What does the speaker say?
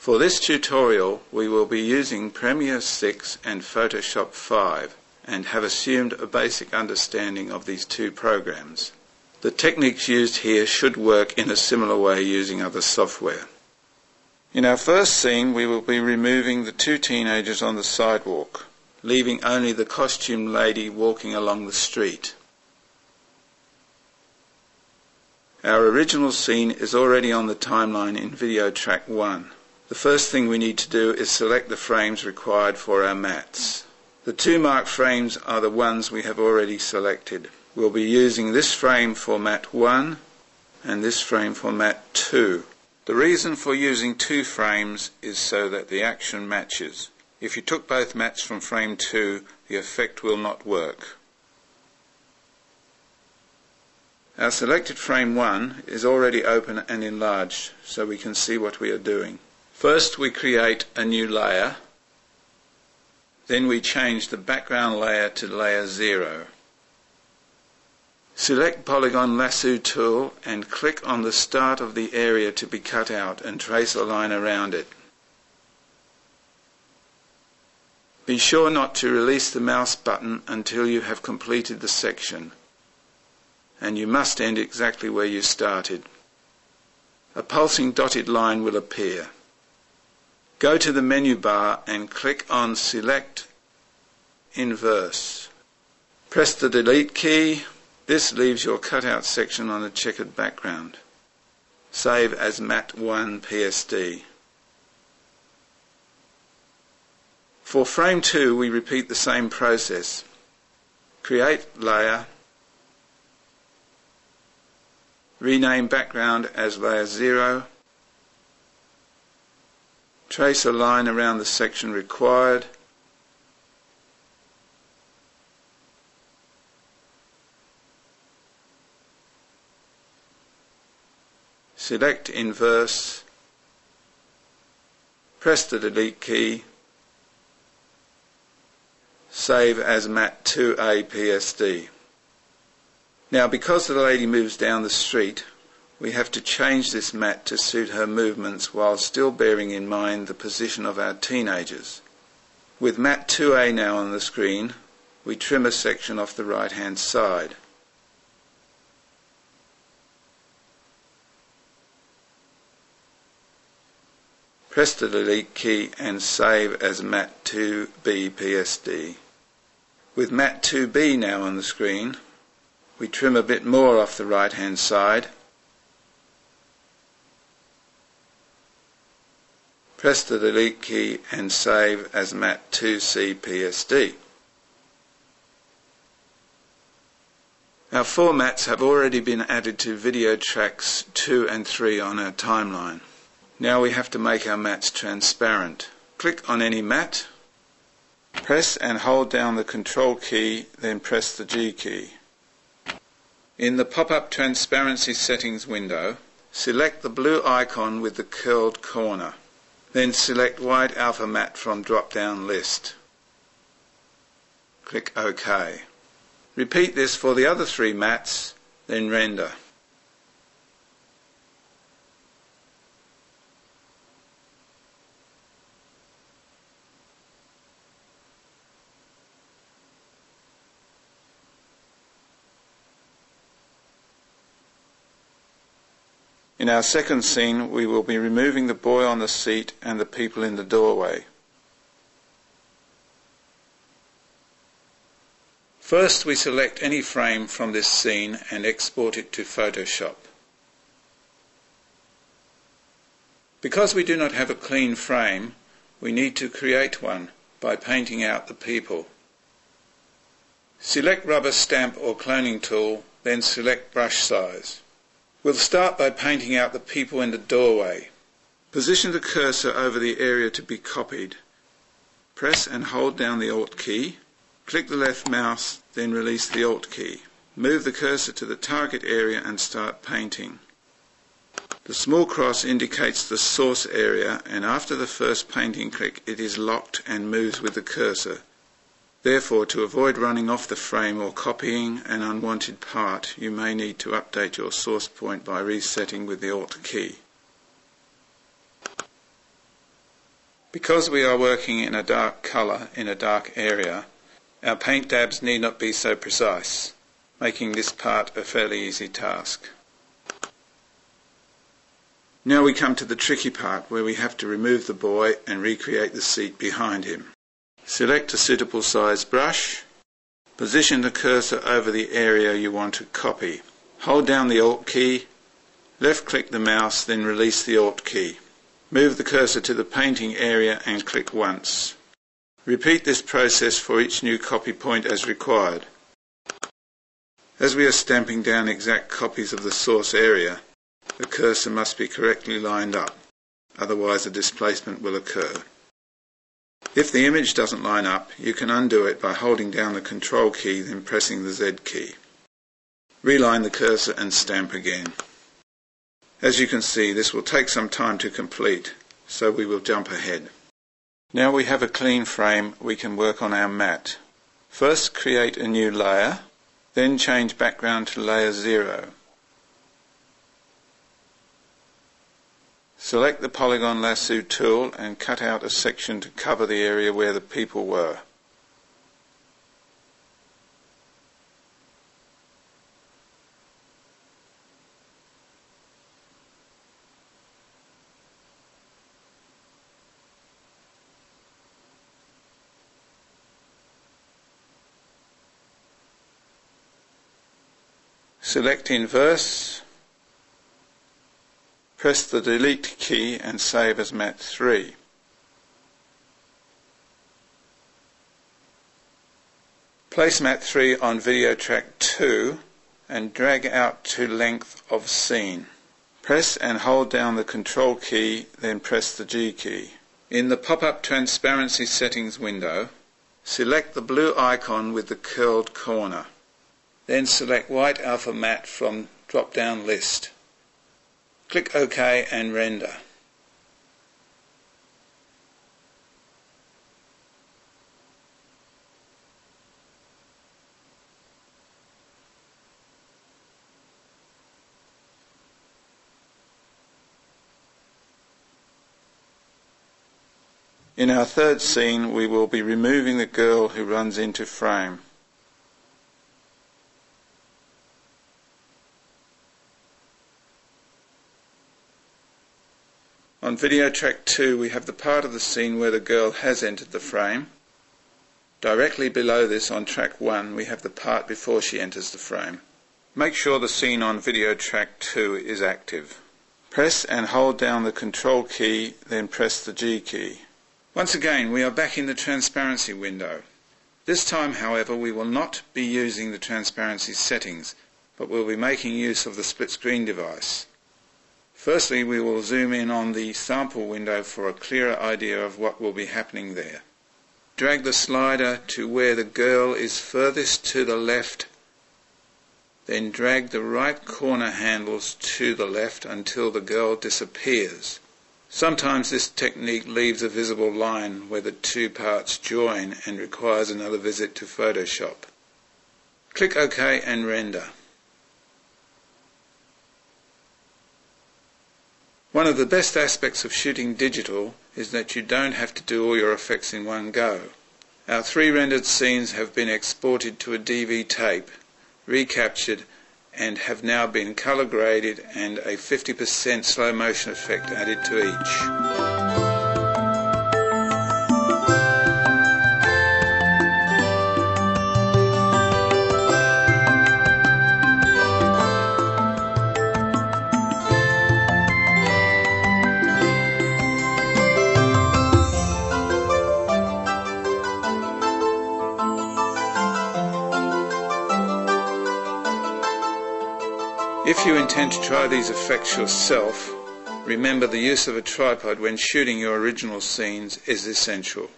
For this tutorial we will be using Premiere 6 and Photoshop 5 and have assumed a basic understanding of these two programs. The techniques used here should work in a similar way using other software. In our first scene we will be removing the two teenagers on the sidewalk, leaving only the costumed lady walking along the street. Our original scene is already on the timeline in video track 1. The first thing we need to do is select the frames required for our mats. The two marked frames are the ones we have already selected. We'll be using this frame for mat 1 and this frame for mat 2. The reason for using two frames is so that the action matches. If you took both mats from frame 2, the effect will not work. Our selected frame 1 is already open and enlarged, so we can see what we are doing. First we create a new layer, then we change the background layer to layer 0. Select Polygon Lasso tool and click on the start of the area to be cut out and trace a line around it. Be sure not to release the mouse button until you have completed the section, and you must end exactly where you started. A pulsing dotted line will appear. Go to the menu bar and click on Select Inverse. Press the Delete key. This leaves your cutout section on a checkered background. Save as Mat 1 PSD. For frame 2 we repeat the same process. Create layer. Rename background as layer 0. Trace a line around the section required. Select Inverse. Press the Delete key. Save as Mat 2A PSD. Now, because the lady moves down the street, we have to change this mat to suit her movements while still bearing in mind the position of our teenagers. With Mat 2A now on the screen, we trim a section off the right hand side. Press the Delete key and save as Mat 2B PSD. With Mat 2B now on the screen, we trim a bit more off the right hand side. Press the Delete key and save as Mat 2C PSD. Our four mats have already been added to video tracks 2 and 3 on our timeline. Now we have to make our mats transparent. Click on any mat, press and hold down the Control key, then press the G key. In the pop-up Transparency Settings window, select the blue icon with the curled corner. Then select White Alpha Matte from drop-down list. Click OK. Repeat this for the other three mats, then render. In our second scene, we will be removing the boy on the seat and the people in the doorway. First, we select any frame from this scene and export it to Photoshop. Because we do not have a clean frame, we need to create one by painting out the people. Select Rubber Stamp or Cloning tool, then select Brush Size. We'll start by painting out the people in the doorway. Position the cursor over the area to be copied. Press and hold down the Alt key. Click the left mouse, then release the Alt key. Move the cursor to the target area and start painting. The small cross indicates the source area, and after the first painting click it is locked and moves with the cursor. Therefore, to avoid running off the frame or copying an unwanted part, you may need to update your source point by resetting with the Alt key. Because we are working in a dark colour in a dark area, our paint dabs need not be so precise, making this part a fairly easy task. Now we come to the tricky part where we have to remove the boy and recreate the seat behind him. Select a suitable size brush. Position the cursor over the area you want to copy. Hold down the Alt key, left-click the mouse, then release the Alt key. Move the cursor to the painting area and click once. Repeat this process for each new copy point as required. As we are stamping down exact copies of the source area, the cursor must be correctly lined up, otherwise a displacement will occur. If the image doesn't line up, you can undo it by holding down the Control key, then pressing the Z key. Reline the cursor and stamp again. As you can see, this will take some time to complete, so we will jump ahead. Now we have a clean frame, we can work on our mat. First create a new layer, then change background to layer 0. Select the polygon lasso tool and cut out a section to cover the area where the people were. Select Inverse. Press the Delete key and save as Mat 3. Place Mat 3 on video track 2 and drag out to length of scene. Press and hold down the Control key, then press the G key. In the pop-up transparency settings window, select the blue icon with the curled corner. Then select White Alpha Matte from drop-down list. Click OK and render. In our third scene, we will be removing the girl who runs into frame. On video track 2 we have the part of the scene where the girl has entered the frame. Directly below this on track 1 we have the part before she enters the frame. Make sure the scene on video track 2 is active. Press and hold down the Control key, then press the G key. Once again we are back in the transparency window. This time, however, we will not be using the transparency settings, but we'll be making use of the split screen device. Firstly, we will zoom in on the sample window for a clearer idea of what will be happening there. Drag the slider to where the girl is furthest to the left, then drag the right corner handles to the left until the girl disappears. Sometimes this technique leaves a visible line where the two parts join and requires another visit to Photoshop. Click OK and render. One of the best aspects of shooting digital is that you don't have to do all your effects in one go. Our 3 rendered scenes have been exported to a DV tape, recaptured, and have now been color graded and a 50% slow motion effect added to each. If you intend to try these effects yourself, remember the use of a tripod when shooting your original scenes is essential.